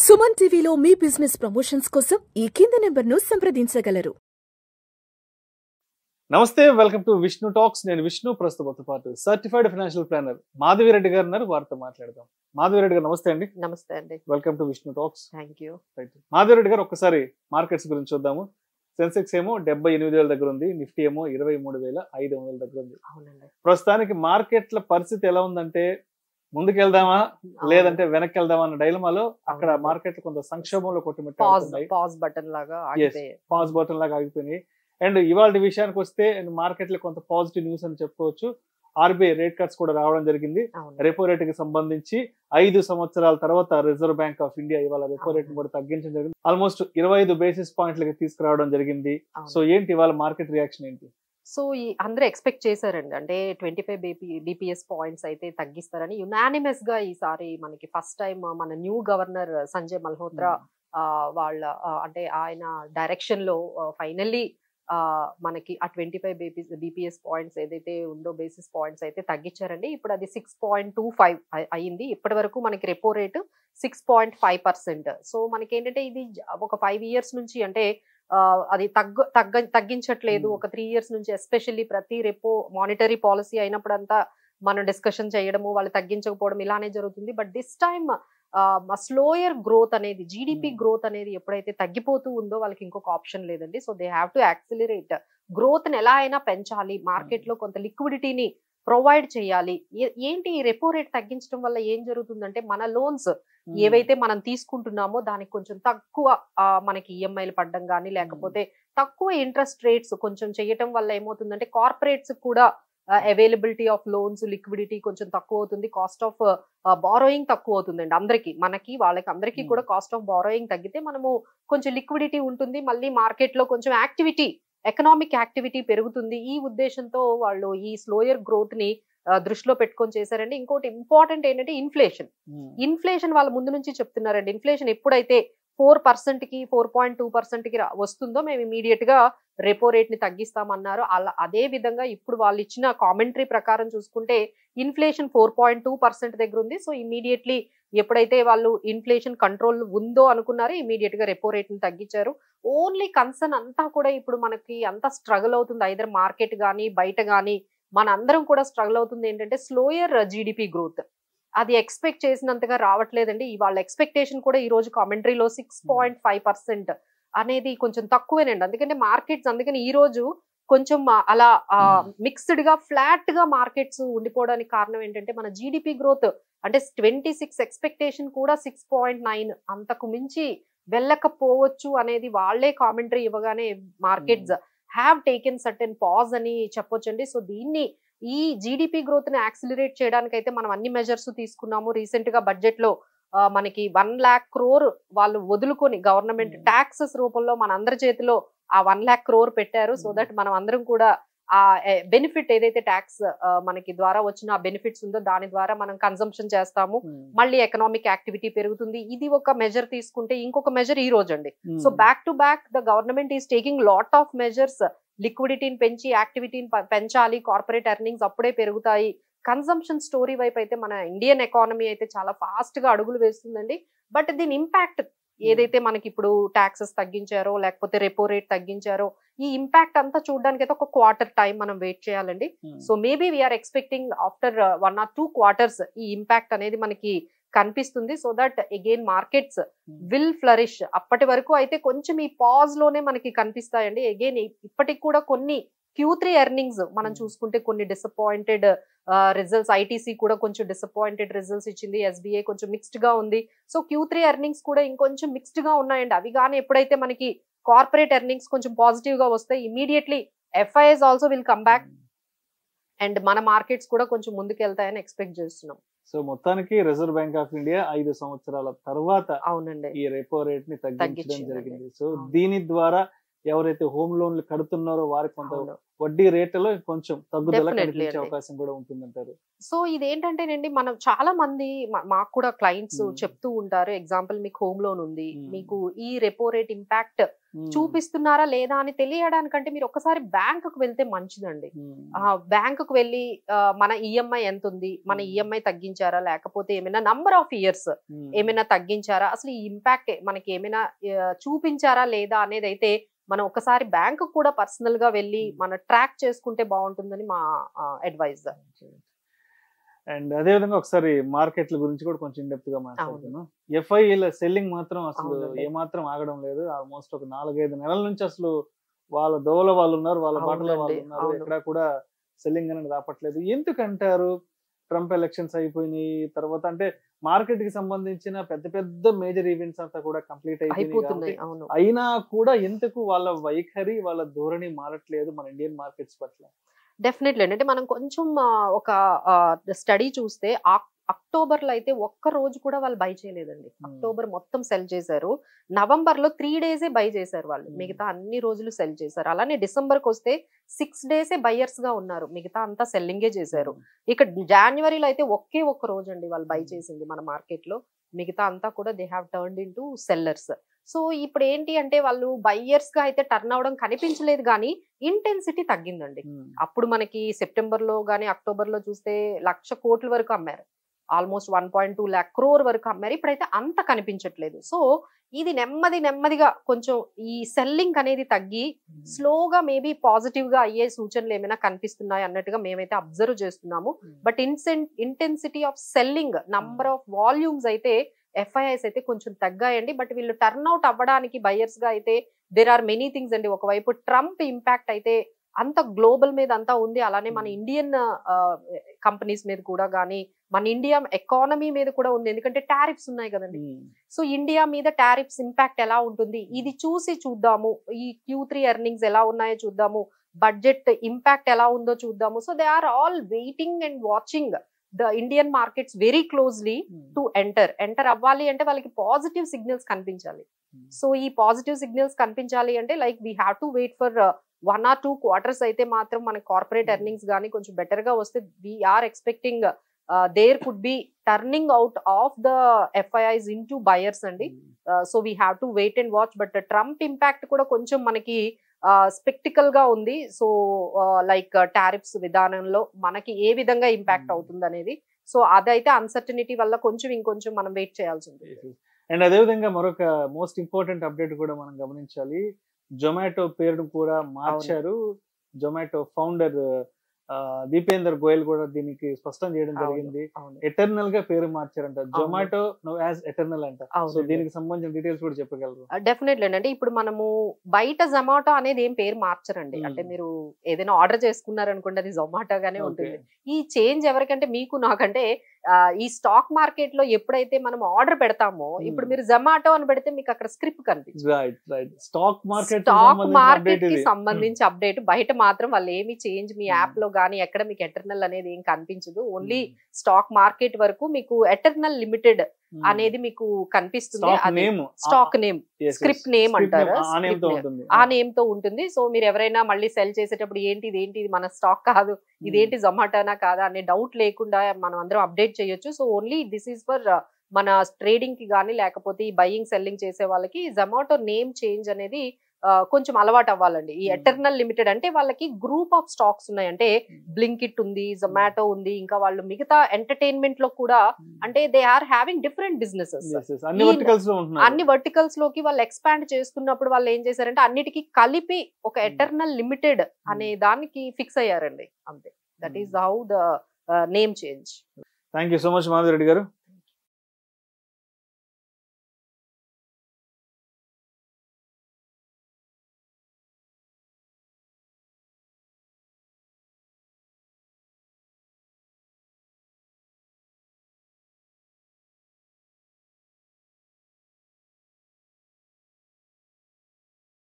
సుమన్ టీవీలో మీ business promotions కోసం ఈ కింది నెంబర్ను సంప్రదించగలరు. నమస్తే, వెల్కమ్ టు విష్ణు టాక్స్. నేను విష్ణు, ప్రస్తుతంతో పాటు సర్టిఫైడ్ ఫైనాన్షియల్ ప్లానర్ మాధవిరెడ్డి గారు ఉన్నారు. వారితో మాట్లాడదాం. మాధవిరెడ్డి గారు నమస్తే అండి. నమస్తే అండి. Welcome to Vishnu talks. Thank you. Right, Madhavi Reddy గారు ఒక్కసారి మార్కెట్స్ గురించి చూద్దాము. సెన్సెక్స్ ఏమో 78,000 దగ్గర ఉంది, నిఫ్టీ ఏమో 23,500 దగ్గర ఉంది. అవునండి. ప్రస్తుతానికి మార్కెట్ల పరిస్థితి ఎలా ఉందంటే, ముందుకెళ్దామా లేదంటే వెనక్కి వెళ్దామా అన్న డైలమాలో అక్కడ మార్కెట్ కొంత సంక్షోభంలో కొట్టుమిట్టాయి. పాజ్ బటన్ లాగా పాజ్ బటన్ లాగా ఆగిపోయినాయి. అండ్ ఇవాళ విషయానికి వస్తే మార్కెట్ లో కొంత పాజిటివ్ న్యూస్ అని చెప్పుకోవచ్చు. ఆర్బీఐ రేట్ కట్స్ కూడా రావడం జరిగింది. రెపో రేట్ కి సంబంధించి 5 సంవత్సరాల తర్వాత రిజర్వ్ బ్యాంక్ ఆఫ్ ఇండియా ఇవాళ రెపో రేట్ కూడా తగ్గించడం జరిగింది. ఆల్మోస్ట్ 25 బేసిస్ పాయింట్లకి తీసుకురావడం జరిగింది. సో ఏంటి ఇవాళ మార్కెట్ రియాక్షన్ ఏంటి? సో ఈ అందరూ ఎక్స్పెక్ట్ చేశారండి, అంటే 25 బీపీఎస్ పాయింట్స్ అయితే తగ్గిస్తారని. యునానిమస్ గా ఈసారి మనకి ఫస్ట్ టైం మన న్యూ గవర్నర్ సంజయ్ మల్హోత్రా వాళ్ళ అంటే ఆయన డైరెక్షన్ లో ఫైనల్లీ మనకి ఆ 25 బీపీఎస్ పాయింట్స్ ఏదైతే ఉందో బేసిస్ పాయింట్స్ అయితే తగ్గించారండి. ఇప్పుడు అది 6.25 అయ్యింది. ఇప్పటి వరకు మనకి రెపో రేటు 6.5%. సో మనకి ఏంటంటే ఇది ఒక 5 ఇయర్స్ నుంచి అంటే అది తగ్గించట్లేదు. ఒక 3 ఇయర్స్ నుంచి ఎస్పెషల్లీ ప్రతి రెపో మానిటరీ పాలసీ అయినప్పుడంతా మనం డిస్కషన్ చేయడము, వాళ్ళు తగ్గించకపోవడం ఇలానే జరుగుతుంది. But this time slower growth అనేది, జీడిపి గ్రోత్ అనేది ఎప్పుడైతే తగ్గిపోతూ ఉందో వాళ్ళకి ఇంకొక ఆప్షన్ లేదండి. So they have to accelerate growth ని ఎలా అయినా పెంచాలి, మార్కెట్ లో కొంత లిక్విడిటీని ప్రొవైడ్ చేయాలి. ఏంటి ఈ రెపో రేట్ తగ్గించడం వల్ల ఏం జరుగుతుందంటే మన లోన్స్ ఏవైతే మనం తీసుకుంటున్నామో దానికి కొంచెం తక్కువ మనకి ఈఎంఐలు పడడం కానీ లేకపోతే తక్కువ ఇంట్రెస్ట్ రేట్స్ కొంచెం చేయటం వల్ల ఏమవుతుందంటే కార్పొరేట్స్ కూడా అవైలబిలిటీ ఆఫ్ లోన్స్, లిక్విడిటీ కొంచెం తక్కువ అవుతుంది. కాస్ట్ ఆఫ్ బారోయింగ్ తక్కువ అవుతుందండి. అందరికి, మనకి వాళ్ళకి అందరికీ కూడా కాస్ట్ ఆఫ్ బారోయింగ్ తగ్గితే మనము కొంచెం లిక్విడిటీ ఉంటుంది. మళ్ళీ మార్కెట్ లో కొంచెం యాక్టివిటీ, ఎకనామిక్ యాక్టివిటీ పెరుగుతుంది. ఈ ఉద్దేశంతో వాళ్ళు ఈ స్లోయర్ గ్రోత్ ని దృష్టిలో పెట్టుకొని చేశారండి. ఇంకోటి ఇంపార్టెంట్ ఏంటంటే ఇన్ఫ్లేషన్ వాళ్ళ ముందు నుంచి చెప్తున్నారండి. ఇన్ఫ్లేషన్ ఎప్పుడైతే 4% కి 4.2% కి వస్తుందో మేము ఇమీడియట్ గా రెపో రేట్ ని తగ్గిస్తామన్నారు. అదే విధంగా ఇప్పుడు వాళ్ళు ఇచ్చిన కామెంటరీ ప్రకారం చూసుకుంటే ఇన్ఫ్లేషన్ 4.2% దగ్గర ఉంది. సో ఇమీడియట్లీ ఎప్పుడైతే వాళ్ళు ఇన్ఫ్లేషన్ కంట్రోల్ ఉందో అనుకున్నారో ఇమీడియట్ గా రెపో రేట్ ని తగ్గించారు. ఓన్లీ కన్సర్న్ అంతా కూడా ఇప్పుడు మనకి అంతా స్ట్రగుల్ అవుతుంది. ఐదర్ మార్కెట్ కానీ బయట కానీ మన అందరం కూడా స్ట్రగుల్ అవుతుంది ఏంటంటే స్లోయర్ జీడిపి గ్రోత్. అది ఎక్స్పెక్ట్ చేసినంతగా రావట్లేదండి. వాళ్ళ ఎక్స్పెక్టేషన్ కూడా ఈ రోజు కామెంటరీలో 6.5% అనేది కొంచెం తక్కువేనండి. అందుకంటే మార్కెట్స్ అందుకని ఈ రోజు కొంచెం అలా మిక్స్డ్ గా ఫ్లాట్ గా మార్కెట్స్ ఉండిపోవడానికి కారణం ఏంటంటే మన జీడిపి గ్రోత్ అంటే 26 ఎక్స్పెక్టేషన్ కూడా 6.9 అంతకు మించి వెళ్ళకపోవచ్చు అనేది వాళ్లే కామెంటరీ ఇవ్వగానే markets have taken certain pause అని చెప్పొచ్చండి. సో దీన్ని ఈ జీడిపి గ్రోత్ ని యాక్సిలరేట్ చేయడానికి అయితే మనం అన్ని మెజర్స్ తీసుకున్నాము. రీసెంట్ గా బడ్జెట్ లో మనకి 1 lakh crore వాళ్ళు వదులుకొని గవర్నమెంట్ ట్యాక్సెస్ రూపంలో మన అందరి చేతిలో ఆ 1 lakh crore పెట్టారు. సో దట్ మనం అందరం కూడా ఆ బెనిఫిట్ ఏదైతే ట్యాక్స్ మనకి ద్వారా వచ్చిన బెనిఫిట్స్ ఉందో దాని ద్వారా మనం కన్సంప్షన్ చేస్తాము, మళ్ళీ ఎకనామిక్ యాక్టివిటీ పెరుగుతుంది. ఇది ఒక మెజర్ తీసుకుంటే ఇంకొక మెజర్ ఈ రోజు అండి. So back to back the government is taking lot of measures. లిక్విడిటీని పెంచి యాక్టివిటీని పెంచాలి, కార్పొరేట్ ఎర్నింగ్స్ అప్పుడే పెరుగుతాయి. కన్సంప్షన్ స్టోరీ వైపు అయితే మన ఇండియన్ ఎకానమీ అయితే చాలా ఫాస్ట్ గా అడుగులు వేస్తుందండి. బట్ దీని ఇంపాక్ట్ ఏదైతే మనకి ఇప్పుడు ట్యాక్సెస్ తగ్గించారో లేకపోతే రెపో రేట్ తగ్గించారో ఈ ఇంపాక్ట్ అంతా చూడడానికి అయితే ఒక క్వార్టర్ టైం మనం వెయిట్ చేయాలండి. So maybe we're expecting after 1 or 2 quarters ఈ ఇంపాక్ట్ అనేది మనకి కనిపిస్తుంది. So that again markets will flourish. అప్పటి వరకు అయితే కొంచెం ఈ పాజ్ లోనే మనకి కనిపిస్తాయండి. అగైన్ ఇప్పటికి కూడా కొన్ని Q3 ఎర్నింగ్స్ మనం చూసుకుంటే కొన్ని డిసప్పాయింటెడ్ రిజల్ట్స్. ఐటీసీ కూడా కొంచెం డిసప్పాయింటెడ్ రిజల్ట్స్ ఇచ్చింది. ఎస్బీఐ కొంచెం మిక్స్డ్ గా ఉంది. సో Q3 ఎర్నింగ్స్ కూడా ఇంకొంచెం మిక్స్డ్ గా ఉన్నాయండి. అవి కానీ ఎప్పుడైతే మనకి కార్పొరేట్ ఎర్నింగ్స్ కొంచెం పాజిటివ్ గా వస్తాయి immediately FIs also will come back and మన మార్కెట్స్ కూడా కొంచెం ముందుకు వెళ్తాయని ఎక్స్పెక్ట్ చేస్తున్నాం. సో మొత్తానికి రిజర్వ్ బ్యాంక్ ఆఫ్ ఇండియా 5 సంవత్సరాల తర్వాత అవునండి ఈ రెపో రేట్ ని తగ్గించడం జరిగింది. సో దీని ద్వారా ఎవరైతే హోమ్ లోన్లు కడుతున్నారో వారికి కొంత వడ్డీ రేట్లలో కొంచెం తగ్గుదల కనిపించే అవకాశం కూడా ఉంటుందంటారు. సో ఇదేంటంటేనండి, మనం చాలా మంది మాకు కూడా క్లయింట్స్ చెప్తూ ఉంటారు, ఎగ్జాంపుల్ మీకు హోమ్ లోన్ ఉంది, మీకు ఈ రెపో రేట్ ఇంపాక్ట్ చూపిస్తున్నారా లేదా అని తెలియడానికంటే మీరు ఒకసారి బ్యాంక్ కు వెళ్తే మంచిదండి. బ్యాంక్ కు వెళ్ళి మన ఈఎంఐ ఎంత ఉంది, మన ఈఎంఐ తగ్గించారా, లేకపోతే ఏమైనా నంబర్ ఆఫ్ ఇయర్స్ ఏమైనా తగ్గించారా, అసలు ఈ ఇంపాక్ట్ మనకి ఏమైనా చూపించారా లేదా అనేది అయితే మనం ఒకసారి బ్యాంక్ కూడా పర్సనల్ గా వెళ్ళి మన ట్రాక్ చేసుకుంటే బాగుంటుందని మా అడ్వైజ్. అండ్ అదే విధంగా ఒకసారి మార్కెట్ల గురించి కూడా కొంచెం డెప్త్ గా మాట్లాడుతున్నాం. ఎఫ్ఐల సెల్లింగ్ మాత్రం అసలు ఏమాత్రం ఆగడం లేదు. ఆల్మోస్ట్ ఒక 4-5 నెలల నుంచి అసలు వాళ్ళ దోవల వాళ్ళు ఉన్నారు, వాళ్ళ బాటలో వాళ్ళు ఉన్నారు, ఎక్కడ కూడా సెల్లింగ్ అనేది రాపట్లేదు. ఎందుకంటారు? ట్రంప్ ఎలక్షన్స్ అయిపోయినాయి తర్వాత, అంటే మార్కెట్ కి సంబంధించిన పెద్ద పెద్ద మేజర్ ఈవెంట్స్ అంతా కూడా కంప్లీట్ అయిపోతున్నాయి. అయినా కూడా ఎందుకు వాళ్ళ వైఖరి, వాళ్ళ ధోరణి మారట్లేదు మన ఇండియన్ మార్కెట్స్ పట్ల? డెఫినెట్లీ అంటే మనం కొంచెం ఒక స్టడీ చూస్తే అక్టోబర్ లో అయితే ఒక్క రోజు కూడా వాళ్ళు బై చేయలేదండి. అక్టోబర్ మొత్తం సెల్ చేశారు. నవంబర్ లో 3 డేసే బై చేశారు వాళ్ళు, మిగతా అన్ని రోజులు సెల్ చేశారు. అలానే డిసెంబర్ కి వస్తే 6 డేసే బయర్స్ గా ఉన్నారు, మిగతా అంతా సెల్లింగే చేశారు. ఇక జనవరిలో అయితే ఒక్క రోజు అండి వాళ్ళు బై చేసింది మన మార్కెట్ లో, మిగతా అంతా కూడా they have turned into sellers. So ఇప్పుడు ఏంటి అంటే వాళ్ళు బయ్యర్స్ గా అయితే టర్న్ అవడం కనిపించలేదు, కానీ ఇంటెన్సిటీ తగ్గిందండి. అప్పుడు మనకి సెప్టెంబర్ లో గానీ అక్టోబర్ లో చూస్తే 1,00,000 కోట్ల వరకు అమ్మారు, ఆల్మోస్ట్ 1.2 lakh crore వరకు అమ్మారు. ఇప్పుడైతే అంత కనిపించట్లేదు. సో ఇది నెమ్మదిగా కొంచెం ఈ సెల్లింగ్ అనేది తగ్గి స్లోగా మేబీ పాజిటివ్ గా అయ్యే సూచనలు ఏమైనా కనిపిస్తున్నాయి అన్నట్టుగా మేమైతే అబ్జర్వ్ చేస్తున్నాము. But intensity of selling, number of volumes అయితే ఎఫ్ఐఐస్ అయితే కొంచెం తగ్గాయండి. బట్ వీళ్ళు టర్న్ అవుట్ అవ్వడానికి బయర్స్ గా అయితే దేర్ ఆర్ మెనీ థింగ్స్ అండి. ఒకవైపు ట్రంప్ ఇంపాక్ట్ అయితే అంత గ్లోబల్ మీద అంతా ఉంది, అలానే మన ఇండియన్ కంపెనీస్ మీద కూడా కానీ మన ఇండియా ఎకానమీ మీద కూడా ఉంది, ఎందుకంటే టారిఫ్స్ ఉన్నాయి కదండి. సో ఇండియా మీద టారిఫ్స్ ఇంపాక్ట్ ఎలా ఉంటుంది ఇది చూద్దాము. ఈ Q3 ఎర్నింగ్స్ ఎలా ఉన్నాయో చూద్దాము, బడ్జెట్ ఇంపాక్ట్ ఎలా ఉందో చూద్దాము. So they are all waiting and watching the Indian markets very closely to enter అవ్వాలి అంటే వాళ్ళకి పాజిటివ్ సిగ్నల్స్ కనిపించాలి. సో ఈ పాజిటివ్ సిగ్నల్స్ కనిపించాలి అంటే like we have to wait for 1 or 2 quarters అయితే మాత్రం మన కార్పొరేట్ ఎర్నింగ్స్ కానీ కొంచెం బెటర్ గా వస్తే we're expecting there could be turning out of the FIIs into buyers అండి. So we have to wait and watch. But Trump impact కూడా కొంచెం మనకి స్పెక్టికల్ గా ఉంది. సో లైక్ టారిఫ్స్ విధానంలో మనకి ఏ విధంగా ఇంపాక్ట్ అవుతుంది అనేది, సో అదైతే అన్సర్టనిటీ వల్ల ఇంకొంచెం మనం వెయిట్ చేయాల్సి ఉంటుంది. అండ్ అదే విధంగా మరొక మోస్ట్ ఇంపార్టెంట్ అప్డేట్ కూడా మనం గమనించాలి. జొమాటో పేరును కూడా మార్చారు. జొమాటో ఫౌండర్ దీపేందర్ గోయల్ కూడా దీనికి స్పష్టం చేయడం జరిగింది. ఎటర్నల్ గా పేరు మార్చారంట, జొమాటో నౌ యాజ్ ఎటర్నల్ అంట. సో దీనికి సంబంధించిన డీటెయిల్స్ కూడా చెప్పగలరు? డెఫినెట్లీ అండి. ఇప్పుడు మనము బయట జొమాటో అనేది ఏం పేరు మార్చరండి. అంటే మీరు ఏదైనా ఆర్డర్ చేసుకున్నారనుకోండి అది జొమాటో గానే ఉంటుంది. ఈ చేంజ్ ఎవరికంటే మీకు నాకంటే ఈ స్టాక్ మార్కెట్ లో ఎప్పుడైతే మనం ఆర్డర్ పెడతామో, ఇప్పుడు మీరు జొమాటో అని పెడితే మీకు అక్కడ స్క్రిప్ట్ కనిపిస్తుంది. స్టాక్ మార్కెట్ కి సంబంధించి అప్డేట్. బయట మాత్రం వాళ్ళు ఏమి చేంజ్ మీ యాప్ లో గానీ ఎక్కడ మీకు ఎటర్నల్ అనేది ఏం కనిపించదు. ఓన్లీ స్టాక్ మార్కెట్ వరకు మీకు ఎటర్నల్ లిమిటెడ్ అనేది మీకు కనిపిస్తుంది. స్టాక్ నేమ్, స్క్రిప్ట్ నేమ్ అంటారు, ఆ నేమ్ తో ఉంటుంది. సో మీరు ఎవరైనా మళ్ళీ సెల్ చేసేటప్పుడు ఏంటి మన స్టాక్ కాదు, ఇదేంటి జొమాటోనా కాదా అనే డౌట్ లేకుండా మనం అందరం అప్డేట్ చేయొచ్చు. So only this is for మన ట్రేడింగ్ కి కానీ లేకపోతే ఈ బయింగ్ సెల్లింగ్ చేసే వాళ్ళకి జొమాటో నేమ్ చేంజ్ అనేది కొంచెం అలవాటు అవ్వాలండి. ఈ ఎటర్నల్ లిమిటెడ్ అంటే వాళ్ళకి గ్రూప్ ఆఫ్ స్టాక్స్ ఉన్నాయి. అంటే బ్లింకిట్ ఉంది, జొమాటో ఉంది, ఇంకా వాళ్ళు మిగతా ఎంటర్టైన్మెంట్ లో కూడా అంటే they are having different businesses. అన్ని వర్టికల్స్ లోకి వాళ్ళు ఎక్స్పాండ్ చేస్తున్నప్పుడు వాళ్ళు ఏం చేశారంటే అన్నిటికీ కలిపి ఒక ఎటర్నల్ లిమిటెడ్ అనే దానికి ఫిక్స్ అయ్యారండి. అంతే. That is how the name change. Thank you so much Madhavi Reddy గారు.